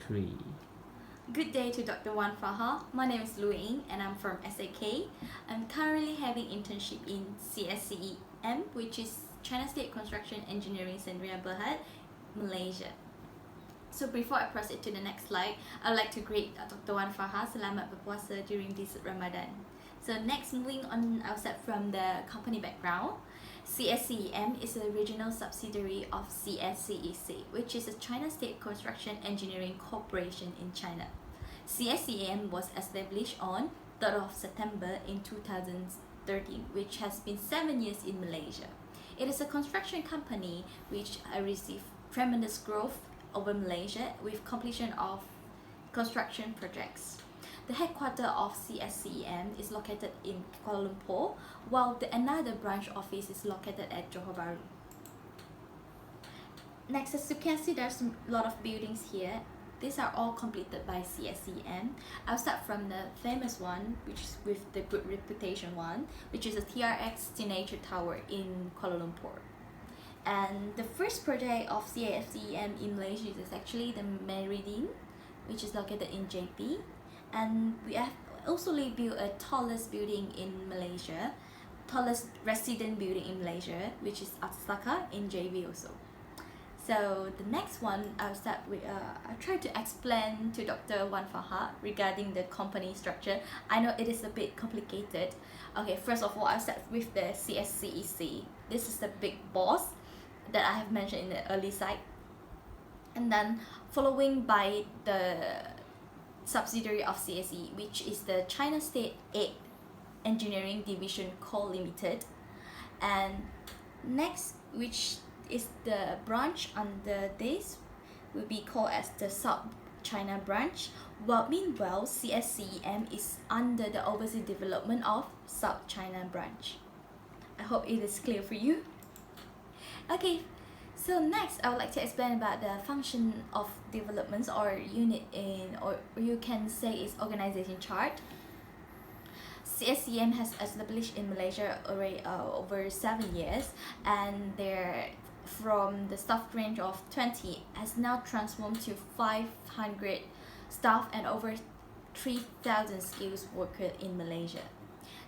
3. Good day to Dr. Wan Faha. My name is Ying and I'm from SAK. I'm currently having internship in CSCEM, which is China State Construction Engineering Sdn Bhd, Malaysia. So before I proceed to the next slide, I would like to greet Dr. Wan Faha Selamat Berpuasa during this Ramadan. So next, moving on, I'll start from the company background. CSCEM is a regional subsidiary of CSCEC, which is a China State Construction Engineering Corporation in China. CSCEM was established on 3rd of September in 2013, which has been 7 years in Malaysia. It is a construction company which received tremendous growth over Malaysia with completion of construction projects. The headquarters of CSCEM is located in Kuala Lumpur, while another branch office is located at Johor Bahru. Next, as you can see, there's a lot of buildings here. These are all completed by CSCEM. I'll start from the famous one, which is with the good reputation one, which is a TRX Signature Tower in Kuala Lumpur. And the first project of CSCEM in Malaysia is actually the Meridian, which is located in JP. And we have also built a tallest building in Malaysia, tallest resident building in Malaysia, which is Astaka in JB also. So the next one, I'll start with, I'll try to explain to Dr. Wan Faha regarding the company structure. I know it is a bit complicated. Okay, first of all, I'll start with the CSCEC. This is the big boss that I have mentioned in the early slide. And then following by the subsidiary of CSE, which is the China State Engineering Division Co. Limited. And next, which is the branch under this, will be called as the South China branch. While meanwhile, CSCEM is under the overseas development of South China branch. I hope it is clear for you. Okay, so next I would like to explain about the function of developments or unit in, or you can say it's organization chart. CSCEM has established in Malaysia already over 7 years, and they're from the staff range of 20 has now transformed to 500 staff and over 3,000 skilled workers in Malaysia.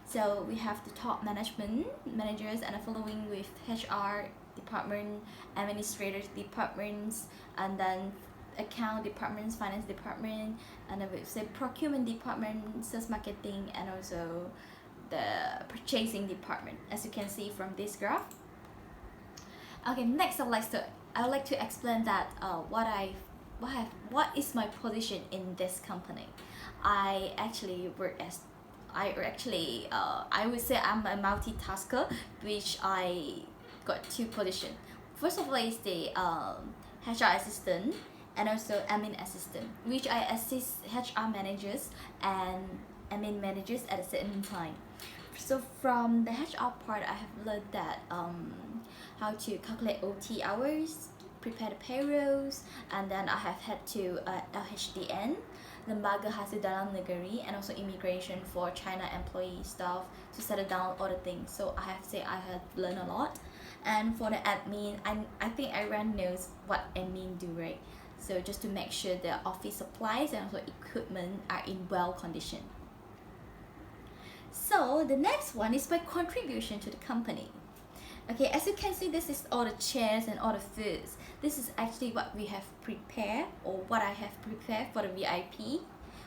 So we have the top managers and following with HR department, administrative departments, and then account departments, finance department, and I would say procurement department, sales marketing, and also the purchasing department, as you can see from this graph. Okay, next I would like to explain that what is my position in this company. I would say I'm a multitasker, which I got 2 positions. First of all is the HR assistant and also admin assistant, which I assist HR managers and admin managers at the same time. So from the HR part, I have learned that how to calculate OT hours, prepare the payrolls, and then I have had to LHDN, Lembaga Hasil Dalam Negeri, and also immigration for China employee staff to settle down all the things. So I have to say I have learned a lot. And for the admin, I think everyone knows what admin do, right? So just to make sure the office supplies and also equipment are in well condition. So the next one is my contribution to the company. Okay, as you can see, this is all the chairs and all the foods. This is actually what we have prepared, or what I have prepared for the VIP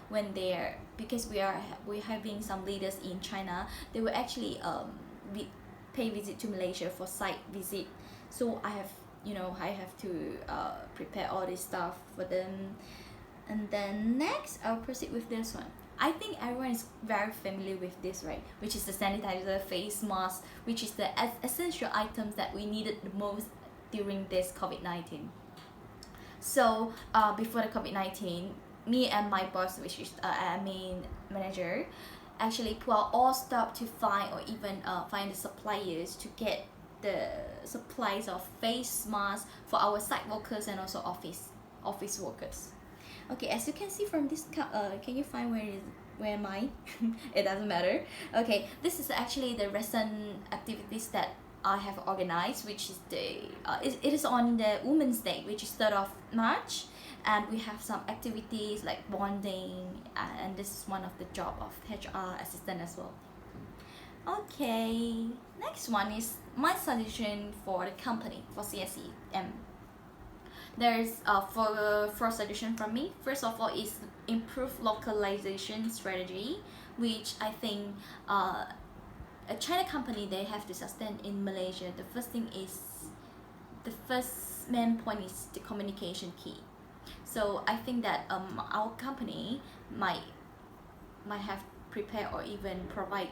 when they're, because we're having some leaders in China. They will actually pay visit to Malaysia for site visit. So I have to prepare all this stuff for them. And then next, I'll proceed with this one. I think everyone is very familiar with this, right? Which is the sanitizer, face mask, which is the essential items that we needed the most during this COVID-19. So before the COVID-19, me and my boss, which is admin manager, actually put out all stuff to find, or even find the suppliers to get the supplies of face masks for our site workers and also office workers. Okay, as you can see from this, can you find where am I? It doesn't matter. Okay, this is actually the recent activities that I have organized, which is it is on the Women's Day, which is 3rd of March, and we have some activities like bonding, and this is one of the job of HR assistant as well. Okay, next one is my suggestion for the company for CSEM. There's four suggestion from me. First of all is improve localization strategy, which I think a China company they have to sustain in Malaysia. The first main point is the communication key. So I think that our company might have prepared or even provide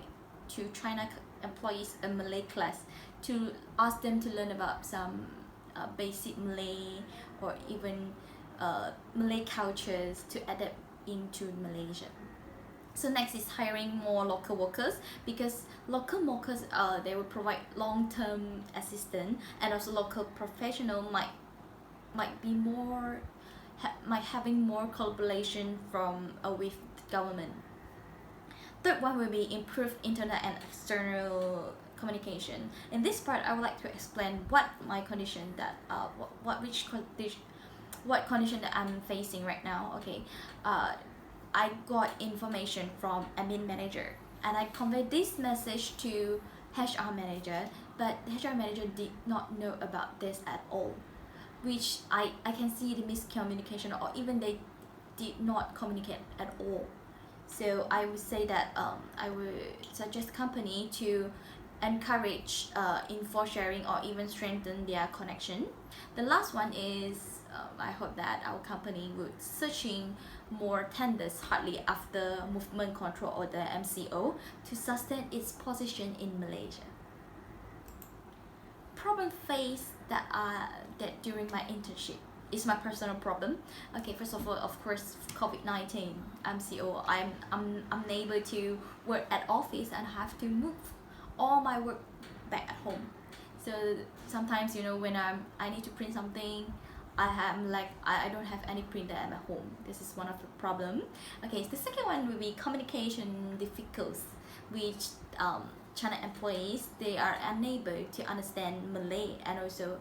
to China employees a Malay class to ask them to learn about some basic Malay or even Malay cultures to adapt into Malaysia. So next is hiring more local workers, because local workers they will provide long-term assistance, and also local professional might be more might having more collaboration from with the government. Third one will be improve internet and external communication. In this part, I would like to explain what my condition that what condition that I'm facing right now. Okay, I got information from admin manager, and I conveyed this message to HR manager, but the HR manager did not know about this at all, which I can see the miscommunication, or even they did not communicate at all. So I would say that I would suggest company to encourage info sharing or even strengthen their connection. The last one is I hope that our company would searching more tenders hardly after movement control or the MCO to sustain its position in Malaysia. Problem faced that during my internship is my personal problem. Okay, first of all, of course, COVID-19, MCO. I'm unable to work at office and have to move all my work back at home. So sometimes, you know, when I need to print something, I don't have any printer at my home. This is one of the problem. Okay, so the second one will be communication difficulties, which China employees they are unable to understand Malay and also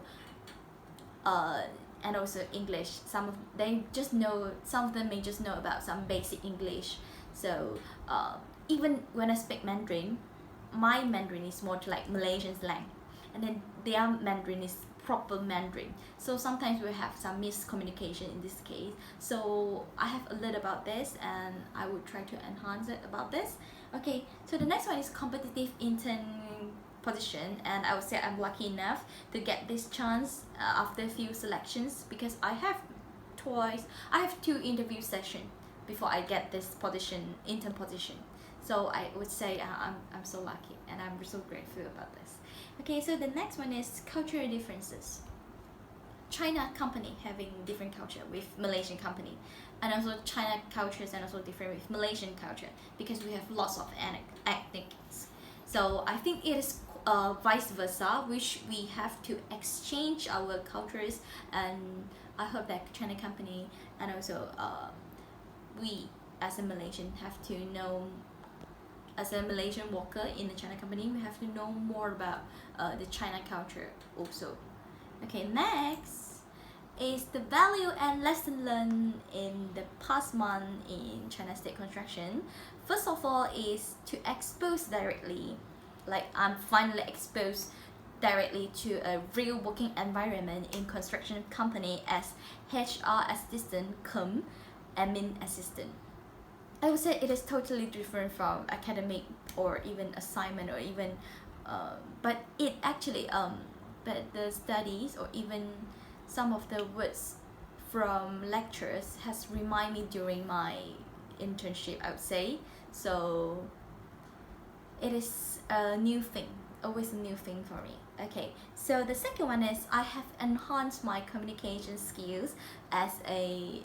English. Some of them may just know about some basic English. So even when I speak Mandarin, my Mandarin is more to like Malaysian slang, and then their Mandarin is proper Mandarin. So sometimes we have some miscommunication in this case. So I have a little about this, and I would try to enhance it about this. Okay, so the next one is competitive intern position, and I would say I'm lucky enough to get this chance after a few selections, because I have two interview sessions before I get this position, intern position. So I would say I'm so lucky, and I'm so grateful about this. Okay, so the next one is cultural differences. China company having different culture with Malaysian company, and also China cultures and also different with Malaysian culture, because we have lots of ethnics. So I think it is vice versa, which we have to exchange our cultures, and I hope that China company and also we as a Malaysian have to know, as a Malaysian worker in the China company, we have to know more about the China culture also. Okay, next is the value and lesson learned in the past month in China State Construction. First of all is to expose directly, like I'm finally exposed directly to a real working environment in construction company as HR assistant cum admin assistant. I would say it is totally different from academic or even assignment or even but it actually but the studies or even some of the words from lectures has reminded me during my internship, I would say. So it is a new thing, always a new thing for me. Okay, so the second one is I have enhanced my communication skills as a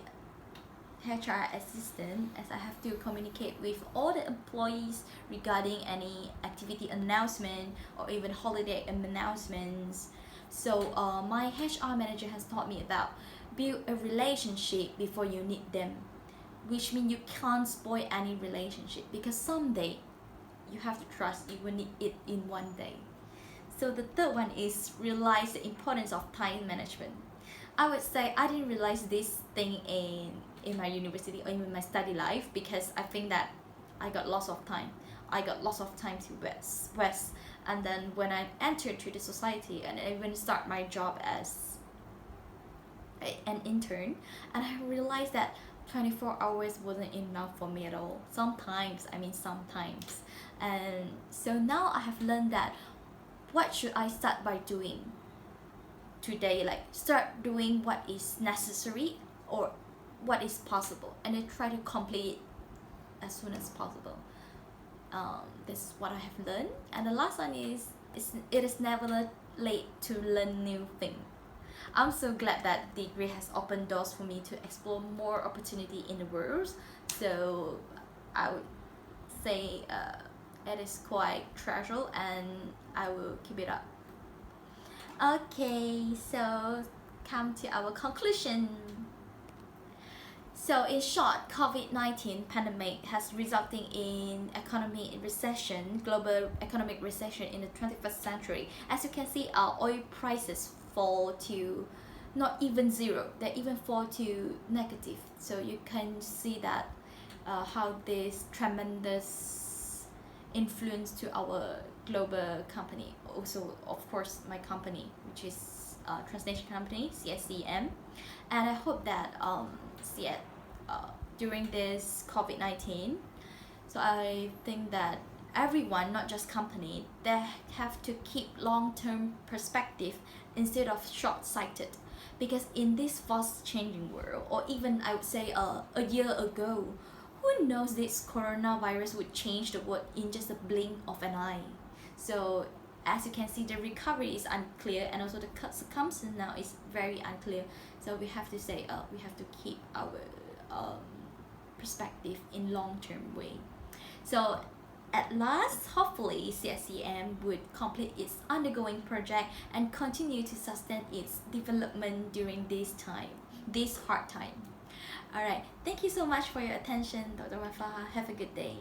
HR assistant, as I have to communicate with all the employees regarding any activity announcement or even holiday announcements. So my HR manager has taught me about build a relationship before you need them, which means you can't spoil any relationship, because someday you have to trust you will need it in one day. So the third one is realize the importance of time management. I would say I didn't realize this thing in my university or in my study life, because I think that I got lots of time. I got lots of time to west. And then when I entered to the society and I even start my job as an intern, and I realized that 24 hours wasn't enough for me at all. Sometimes, and so now I have learned that what should I start by doing today, like start doing what is necessary or what is possible, and then try to complete as soon as possible. This is what I have learned. And the last one is it is never late to learn new things. I'm so glad that degree has opened doors for me to explore more opportunity in the world. So I would say it is quite treasure, and I will keep it up. Okay, so come to our conclusion. So in short, COVID-19 pandemic has resulted in economic recession, global economic recession in the 21st century. As you can see, our oil prices fall to not even zero, they even fall to negative. So you can see that how this tremendous influence to our global company. Also, of course, my company, which is transnational company, CSCM. And I hope that during this COVID-19, so I think that everyone, not just company, they have to keep long-term perspective instead of short-sighted, because in this fast-changing world, or even I would say a year ago, who knows this coronavirus would change the world in just a blink of an eye. So as you can see, the recovery is unclear, and also the circumstance now is very unclear. So we have to say we have to keep our perspective in long-term way. So at last, hopefully CSCM would complete its undergoing project and continue to sustain its development during this hard time. Alright, thank you so much for your attention, Dr. Wafa. Have a good day.